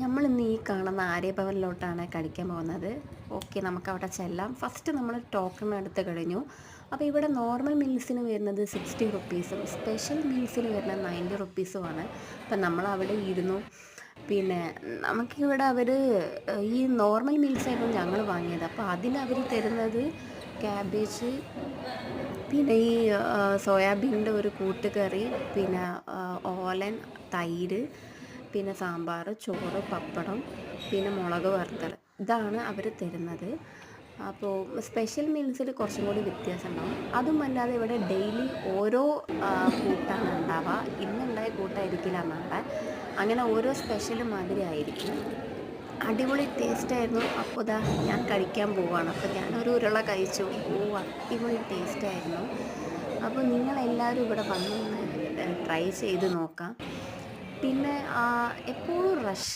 നമ്മളിന്ന് ഈ കാണുന്ന ആര്യഭവനിലോട്ടാണ് കഴിക്കാൻ പോകുന്നത്. ഓക്കെ, നമുക്കവിടെ ചെല്ലാം. ഫസ്റ്റ് നമ്മൾ ടോക്കൺ എടുത്ത് കഴിഞ്ഞു. അപ്പോൾ ഇവിടെ നോർമൽ മീൽസിന് വരുന്നത് 60 റുപ്പീസും സ്പെഷ്യൽ മീൽസിന് വരുന്നത് 90 റുപ്പീസുമാണ്. അപ്പം നമ്മളവിടെ ഇരുന്നു. പിന്നെ നമുക്കിവിടെ അവർ ഈ നോർമൽ മീൽസായിരുന്നു ഞങ്ങൾ വാങ്ങിയത്. അപ്പോൾ അതിലവർ തരുന്നത് ക്യാബേജ്, പിന്നെ ഈ സോയാബീനിൻ്റെ ഒരു കൂട്ടുകറി, പിന്നെ ഓലൻ, തൈര്, പിന്നെ സാമ്പാർ, ചോറ്, പപ്പടം, പിന്നെ മുളക് വറുത്തത്. ഇതാണ് അവർ തരുന്നത്. അപ്പോൾ സ്പെഷ്യൽ മീൽസിൽ കുറച്ചും കൂടി വ്യത്യാസം ഉണ്ടാവും. അതും അല്ലാതെ ഇവിടെ ഡെയിലി ഓരോ കൂട്ടാണ് ഉണ്ടാവുക. ഇന്നുണ്ടായ കൂട്ടായിരിക്കില്ല നാളെ. അങ്ങനെ ഓരോ സ്പെഷ്യൽ മാതിരി ആയിരിക്കും. അടിപൊളി ടേസ്റ്റായിരുന്നു. അപ്പോൾ ഇതാ ഞാൻ കഴിക്കാൻ പോവുകയാണ്. അപ്പോൾ ഞാനൊരു ഉരുള കഴിച്ചു. അടിപൊളി ടേസ്റ്റായിരുന്നു. അപ്പോൾ നിങ്ങളെല്ലാവരും ഇവിടെ വന്നൊന്ന് ട്രൈ ചെയ്ത് നോക്കാം. പിന്നെ എപ്പോഴും റഷ്